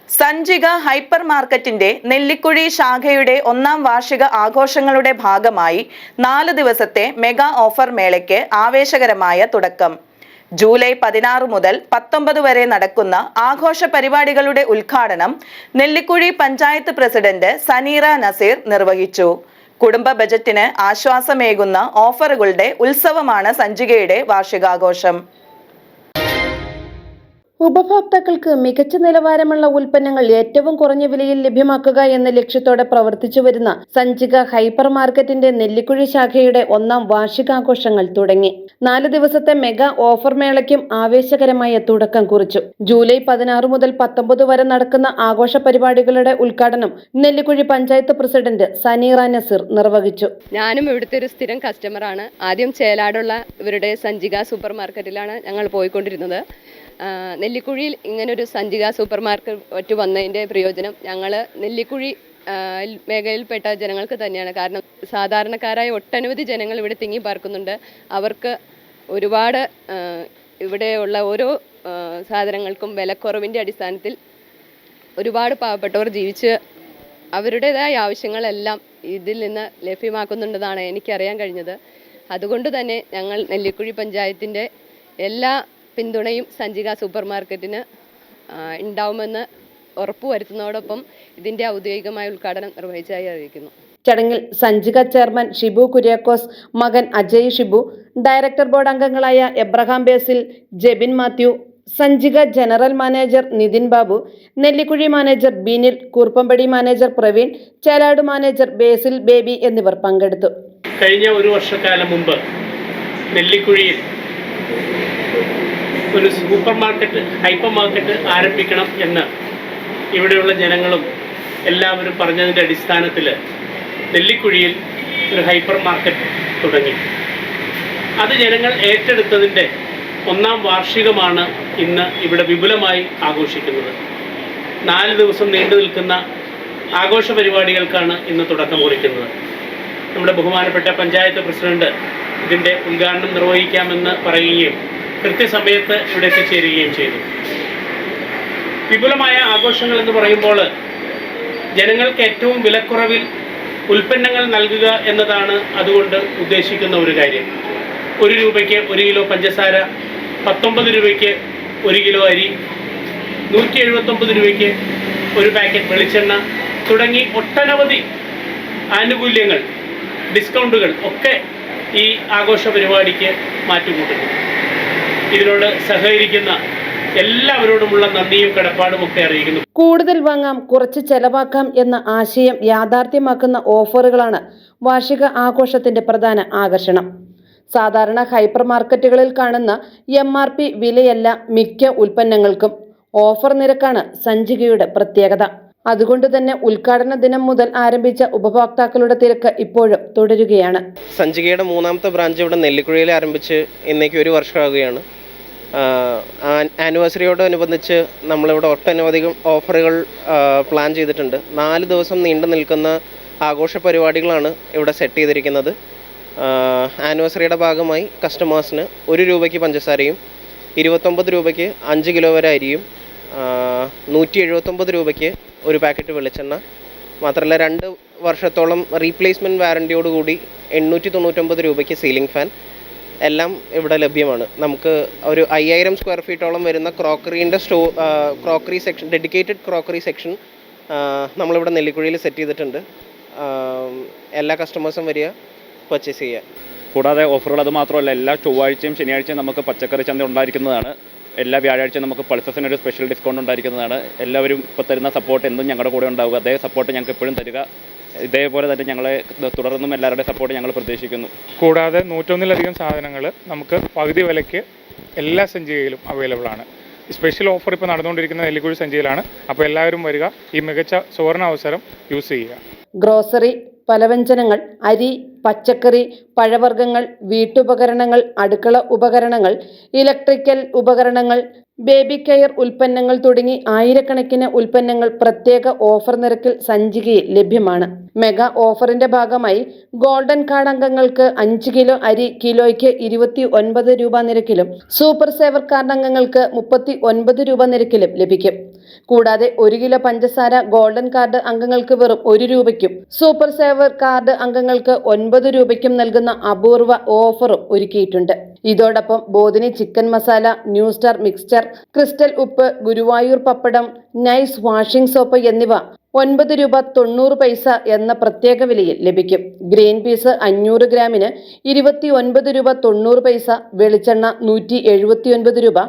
സഞ്ചിക hyper മാർക്കറ്റിന്റെ നെല്ലിക്കുഴി ശാഖയുടെ ഒന്നാം വാർഷിക ആഘോഷങ്ങളുടെ ഭാഗമായി 4 ദിവസത്തെ മെഗാ ഓഫർ മേളയ്ക്ക് ആവേശകരമായ തുടക്കം. ജൂലൈ 16 മുതൽ 19 വരെ നടക്കുന്ന ആഘോഷ പരിപാടികളുടെ ഉദ്ഘാടനം നെല്ലിക്കുഴി പഞ്ചായത്ത് പ്രസിഡന്റ് സനീറ നസീർ നിർവഹിച്ചു. കുടുംബ ബജറ്റിന് ആശ്വാസമേകുന്ന ഓഫറുകളുടെ ഉത്സവമാണ് സഞ്ചികയുടെ വാർഷികാഘോഷം. ഉപഭോക്താക്കൾക്ക് മികച്ച നിലവാരമുള്ള ഉൽപ്പന്നങ്ങൾ ഏറ്റവും കുറഞ്ഞ വിലയിൽ ലഭ്യമാക്കുക എന്ന ലക്ഷ്യത്തോടെ പ്രവർത്തിച്ചു വരുന്ന സഞ്ചിക ഹൈപ്പർ മാർക്കറ്റിന്റെ നെല്ലിക്കുഴി ശാഖയുടെ ഒന്നാം വാർഷികാഘോഷങ്ങൾ തുടങ്ങി. 4 ദിവസത്തെ മെഗാ ഓഫർ മേളയ്ക്കും ആവേശകരമായ തുടക്കം കുറിച്ചു. ജൂലൈ 16 മുതൽ 19 വരെ നടക്കുന്ന ആഘോഷ പരിപാടികളുടെ ഉദ്ഘാടനം നെല്ലിക്കുഴി പഞ്ചായത്ത് പ്രസിഡന്റ് സനീറ നസീർ നിർവഹിച്ചു. ഞാനും ഇവിടുത്തെ ഒരു സ്ഥിരം കസ്റ്റമറാണ്. ആദ്യം ചേലാടുള്ള ഇവരുടെ സഞ്ചിക സൂപ്പർ മാർക്കറ്റിലാണ് ഞങ്ങൾ പോയിക്കൊണ്ടിരുന്നത്. നെല്ലിക്കുഴിയിൽ ഇങ്ങനൊരു സഞ്ചിക സൂപ്പർ മാർക്കറ്റ് വന്നതിൻ്റെ പ്രയോജനം ഞങ്ങൾ നെല്ലിക്കുഴി മേഖലയിൽപ്പെട്ട ജനങ്ങൾക്ക് തന്നെയാണ്. കാരണം സാധാരണക്കാരായ ഒട്ടനവധി ജനങ്ങൾ ഇവിടെ തിങ്ങി പാർക്കുന്നുണ്ട്. അവർക്ക് ഒരുപാട് ഇവിടെയുള്ള ഓരോ സാധനങ്ങൾക്കും വിലക്കുറവിൻ്റെ അടിസ്ഥാനത്തിൽ ഒരുപാട് പാവപ്പെട്ടവർ ജീവിച്ച് അവരുടേതായ ആവശ്യങ്ങളെല്ലാം ഇതിൽ നിന്ന് ലഭ്യമാക്കുന്നുണ്ടെന്നാണ് എനിക്കറിയാൻ കഴിഞ്ഞത്. അതുകൊണ്ട് തന്നെ ഞങ്ങൾ നെല്ലിക്കുഴി പഞ്ചായത്തിൻ്റെ എല്ലാ പിന്തുണയും സഞ്ചിക സൂപ്പർ മാർക്കറ്റിന് ഉണ്ടാവുമെന്ന് ഉറപ്പുവരുത്തുന്നതോടൊപ്പം ഇതിൻ്റെ ഔദ്യോഗികമായ ഉദ്ഘാടനം നിർവഹിച്ചതായി അറിയിക്കുന്നു. ചടങ്ങിൽ സഞ്ചിക ചെയർമാൻ ഷിബു കുര്യാക്കോസ്, മകൻ അജയ് ഷിബു, ഡയറക്ടർ ബോർഡ് അംഗങ്ങളായ എബ്രഹാം ബേസിൽ, ജെബിൻ മാത്യു, സഞ്ചിക general manager Nithin Babu, Nellikuzhi manager Binil, Kuruppampady manager Praveen, Chelad manager Basil Baby എന്നിവർ പങ്കെടുത്തു. കഴിഞ്ഞ ഒരു വർഷക്കാലം മുമ്പ് നെല്ലിക്കുഴിയിൽ ഒരു സൂപ്പർ മാർക്കറ്റ്, ഹൈപ്പർ മാർക്കറ്റ് ആരംഭിക്കണം എന്ന് ഇവിടെയുള്ള ജനങ്ങളും എല്ലാവരും പറഞ്ഞതിൻ്റെ അടിസ്ഥാനത്തിൽ നെല്ലിക്കുഴിയിൽ ഒരു ഹൈപ്പർ മാർക്കറ്റ് തുടങ്ങി. അത് ജനങ്ങൾ ഏറ്റെടുത്തതിൻ്റെ ഒന്നാം വാർഷികമാണ് ഇന്ന് ഇവിടെ വിപുലമായി ആഘോഷിക്കുന്നത്. 4 ദിവസം നീണ്ടു നിൽക്കുന്ന ആഘോഷ പരിപാടികൾക്കാണ് ഇന്ന് തുടക്കം കുറിക്കുന്നത്. നമ്മുടെ ബഹുമാനപ്പെട്ട പഞ്ചായത്ത് പ്രസിഡന്റ് ഇതിൻ്റെ ഉദ്ഘാടനം നിർവഹിക്കാമെന്ന് പറയുകയും കൃത്യസമയത്ത് ഇവിടെ എത്തിച്ചേരുകയും ചെയ്തു. വിപുലമായ ആഘോഷങ്ങൾ എന്ന് പറയുമ്പോൾ ജനങ്ങൾക്ക് ഏറ്റവും വിലക്കുറവിൽ ഉൽപ്പന്നങ്ങൾ നൽകുക എന്നതാണ് അതുകൊണ്ട് ഉദ്ദേശിക്കുന്ന ഒരു കാര്യം. 1 രൂപയ്ക്ക് 1 കിലോ പഞ്ചസാര, 19 രൂപയ്ക്ക് 1 കിലോ അരി, 179 രൂപയ്ക്ക് ഒരു പാക്കറ്റ് വെളിച്ചെണ്ണ തുടങ്ങി ഒട്ടനവധി ആനുകൂല്യങ്ങൾ, ഡിസ്കൗണ്ടുകൾ ഒക്കെ ഈ ആഘോഷ പരിപാടിക്ക് മാറ്റുകൂട്ടുന്നു. ഇതിനോട് സഹകരിക്കുന്ന എല്ലാവരോടുമുള്ള നന്ദിയും കടപ്പാടും ഒക്കെ അറിയിക്കുന്നു. കൂടുതൽ വാങ്ങാം, കുറച്ച് ചെലവാക്കാം എന്ന ആശയം യാഥാർത്ഥ്യമാക്കുന്ന ഓഫറുകളാണ് വാർഷിക ആഘോഷത്തിന്റെ പ്രധാന ആകർഷണം. സാധാരണ ഹൈപ്പർ മാർക്കറ്റുകളിൽ കാണുന്ന MRP വിലയല്ല മിക്ക ഉൽപ്പന്നങ്ങൾക്കും. ഓഫർ നിരക്കാണ് സഞ്ചികയുടെ പ്രത്യേകത. അതുകൊണ്ട് തന്നെ ഉദ്ഘാടന ദിനം മുതൽ ആരംഭിച്ച ഉപഭോക്താക്കളുടെ തിരക്ക് ഇപ്പോഴും തുടരുകയാണ്. സഞ്ചികയുടെ 3ാമത്തെ ബ്രാഞ്ച് ഇവിടെ നെല്ലിക്കുഴിയിൽ ആരംഭിച്ച് ഇന്നേക്ക് 1 വർഷമാകുകയാണ്. ആനിവേഴ്സറിയോടനുബന്ധിച്ച് നമ്മളിവിടെ ഒട്ടനവധികം ഓഫറുകൾ പ്ലാൻ ചെയ്തിട്ടുണ്ട്. 4 ദിവസം നീണ്ടു നിൽക്കുന്ന ആഘോഷ പരിപാടികളാണ് ഇവിടെ സെറ്റ് ചെയ്തിരിക്കുന്നത്. ആനിവേഴ്സറിയുടെ ഭാഗമായി കസ്റ്റമേഴ്സിന് 1 രൂപയ്ക്ക് പഞ്ചസാരയും, 29 രൂപയ്ക്ക് 5 കിലോ വരെ അരിയും, 179 രൂപയ്ക്ക് ഒരു പാക്കറ്റ് വെളിച്ചെണ്ണ, മാത്രമല്ല 2 വർഷത്തോളം റീപ്ലേസ്മെൻറ്റ് വാറൻറ്റിയോടുകൂടി 899 രൂപയ്ക്ക് സീലിംഗ് ഫാൻ എല്ലാം ഇവിടെ ലഭ്യമാണ്. നമുക്ക് ഒരു 5000 സ്ക്വയർ ഫീറ്റോളം വരുന്ന crockery section, dedicated crockery section നമ്മളിവിടെ നെല്ലിക്കുഴിയിൽ സെറ്റ് ചെയ്തിട്ടുണ്ട്. എല്ലാ കസ്റ്റമേഴ്സും വരിക, പർച്ചേസ് ചെയ്യുക. കൂടാതെ ഓഫറുകൾ അത് മാത്രമല്ല, എല്ലാ ചൊവ്വാഴ്ചയും ശനിയാഴ്ചയും നമുക്ക് പച്ചക്കറി ചന്ത ഉണ്ടായിരിക്കുന്നതാണ്. എല്ലാ വ്യാഴാഴ്ചയും നമുക്ക് പൾസസിനൊരു സ്പെഷ്യൽ ഡിസ്കൗണ്ട് ഉണ്ടായിരിക്കുന്നതാണ്. എല്ലാവരും ഇപ്പോൾ തരുന്ന സപ്പോർട്ട് എന്നും ഞങ്ങളുടെ കൂടെ ഉണ്ടാവുക. അതേ സപ്പോർട്ട് ഞങ്ങൾക്ക് എപ്പോഴും തരിക. ഇതേപോലെ തന്നെ ഞങ്ങളെ തുടർന്നും എല്ലാവരുടെയും സപ്പോർട്ട് ഞങ്ങൾ പ്രതീക്ഷിക്കുന്നു. കൂടാതെ 101-ലധികം സാധനങ്ങൾ നമുക്ക് പകുതി വിലയ്ക്ക് എല്ലാ സഞ്ചികയിലും അവൈലബിൾ ആണ്. സ്പെഷ്യൽ ഓഫർ ഇപ്പോൾ നടന്നുകൊണ്ടിരിക്കുന്ന നെല്ലിക്കുഴി സഞ്ചിയിലാണ്. അപ്പോൾ എല്ലാവരും വരിക, ഈ മികച്ച സുവർണ അവസരം യൂസ് ചെയ്യുക. ഗ്രോസറി, പലവ്യഞ്ജനങ്ങൾ, അരി, പച്ചക്കറി, പഴവർഗ്ഗങ്ങൾ, വീട്ടുപകരണങ്ങൾ, അടുക്കള ഉപകരണങ്ങൾ, ഇലക്ട്രിക്കൽ ഉപകരണങ്ങൾ, ബേബി കെയർ ഉൽപ്പന്നങ്ങൾ തുടങ്ങി ആയിരക്കണക്കിന് ഉൽപ്പന്നങ്ങൾ പ്രത്യേക ഓഫർ നിരക്കിൽ സഞ്ചികയിൽ ലഭ്യമാണ്. മെഗാ ഓഫറിന്റെ ഭാഗമായി ഗോൾഡൻ കാർഡ് അംഗങ്ങൾക്ക് 5 കിലോ അരി കിലോയ്ക്ക് 29 രൂപ നിരക്കിലും സൂപ്പർ സേവർ കാർഡ് അംഗങ്ങൾക്ക് 39 രൂപ നിരക്കിലും ലഭിക്കും. കൂടാതെ 1 കിലോ പഞ്ചസാര ഗോൾഡൻ കാർഡ് അംഗങ്ങൾക്ക് വെറും 1 രൂപയ്ക്കും സൂപ്പർ സേവർ കാർഡ് അംഗങ്ങൾക്ക് 9 രൂപയ്ക്കും നൽകുന്ന അപൂർവ ഓഫറും ഒരുക്കിയിട്ടുണ്ട്. ഇതോടൊപ്പം Bodhini chicken masala, new star mixture, crystal ഉപ്പ്, ഗുരുവായൂർ പപ്പടം, നൈസ് വാഷിംഗ് സോപ്പ് എന്നിവ 9 രൂപ 90 പൈസ എന്ന പ്രത്യേക വിലയിൽ ലഭിക്കും. ഗ്രീൻ പീസ് 500 ഗ്രാമിന് 29 രൂപ 90 പൈസ, വെളിച്ചെണ്ണ 179 രൂപ,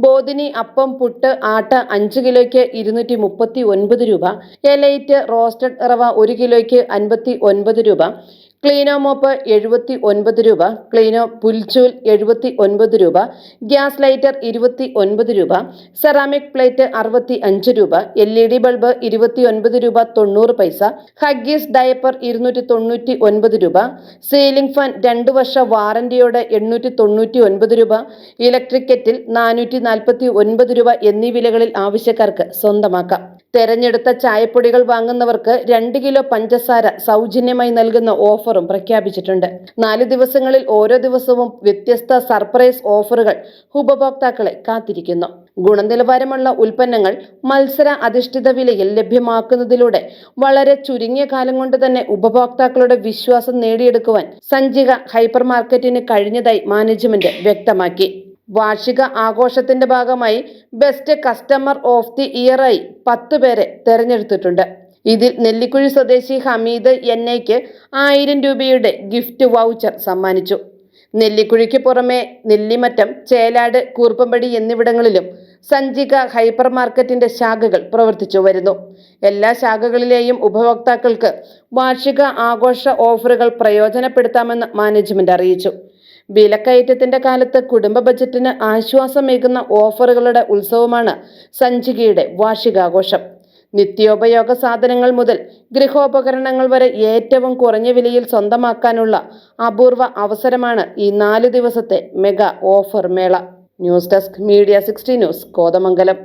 ബോധിനി അപ്പം, പുട്ട്, ആട്ട 5 കിലോയ്ക്ക് 239 രൂപ, എലൈറ്റ് റോസ്റ്റഡ് റവ 1 കിലോയ്ക്ക് 59 രൂപ, ക്ലീനോ മോപ്പ് 79 രൂപ, ക്ലീനോ പുൽച്ചൂൽ 79 രൂപ, ഗ്യാസ് ലൈറ്റർ 29 രൂപ, സെറാമിക് പ്ലേറ്റ് 65 രൂപ, LED ബൾബ് 29 രൂപ 90 പൈസ, ഹഗ്ഗീസ് ഡയപ്പർ 299 രൂപ, സീലിംഗ് ഫാൻ 2 വർഷ വാറന്റിയോടെ 899 രൂപ, ഇലക്ട്രിക് കെറ്റിൽ 449 രൂപ എന്നീ വിലകളിൽ ആവശ്യക്കാർക്ക് സ്വന്തമാക്കാം. തെരഞ്ഞെടുത്ത ചായപ്പൊടികൾ വാങ്ങുന്നവർക്ക് 2 കിലോ പഞ്ചസാര സൗജന്യമായി നൽകുന്ന ഓഫറും പ്രഖ്യാപിച്ചിട്ടുണ്ട്. 4 ദിവസങ്ങളിൽ ഓരോ ദിവസവും വ്യത്യസ്ത സർപ്രൈസ് ഓഫറുകൾ ഉപഭോക്താക്കളെ കാത്തിരിക്കുന്നു. ഗുണനിലവാരമുള്ള ഉൽപ്പന്നങ്ങൾ മത്സര അധിഷ്ഠിത വിലയിൽ ലഭ്യമാക്കുന്നതിലൂടെ വളരെ ചുരുങ്ങിയ കാലം കൊണ്ട് തന്നെ ഉപഭോക്താക്കളുടെ വിശ്വാസം നേടിയെടുക്കുവാൻ സഞ്ചിക ഹൈപ്പർ മാർക്കറ്റിന് കഴിഞ്ഞതായി മാനേജ്മെന്റ് വ്യക്തമാക്കി. വാർഷിക ആഘോഷത്തിന്റെ ഭാഗമായി ബെസ്റ്റ് കസ്റ്റമർ ഓഫ് ദി ഇയറായി 10 പേരെ തെരഞ്ഞെടുത്തിട്ടുണ്ട്. ഇതിൽ നെല്ലിക്കുഴി സ്വദേശി ഹമീദ് NIക്ക് 1000 രൂപയുടെ ഗിഫ്റ്റ് വൗച്ചർ സമ്മാനിച്ചു. നെല്ലിക്കുഴിക്ക് പുറമെ നെല്ലിമറ്റം, ചേലാട്, കൂർപ്പമ്പടി എന്നിവിടങ്ങളിലും സഞ്ചിക ഹൈപ്പർ മാർക്കറ്റിന്റെ ശാഖകൾ പ്രവർത്തിച്ചു വരുന്നു. എല്ലാ ശാഖകളിലെയും ഉപഭോക്താക്കൾക്ക് വാർഷിക ആഘോഷ ഓഫറുകൾ പ്രയോജനപ്പെടുത്താമെന്ന് മാനേജ്മെന്റ് അറിയിച്ചു. വിലക്കയറ്റത്തിന്റെ കാലത്ത് കുടുംബ ബജറ്റിന് ആശ്വാസമേകുന്ന ഓഫറുകളുടെ ഉത്സവമാണ് സഞ്ചികയുടെ വാർഷികാഘോഷം. നിത്യോപയോഗ സാധനങ്ങൾ മുതൽ ഗൃഹോപകരണങ്ങൾ വരെ ഏറ്റവും കുറഞ്ഞ വിലയിൽ സ്വന്തമാക്കാനുള്ള അപൂർവ അവസരമാണ് ഈ 4 ദിവസത്തെ മെഗാ ഓഫർ മേള. News desk media 60 news, Kothamangalam.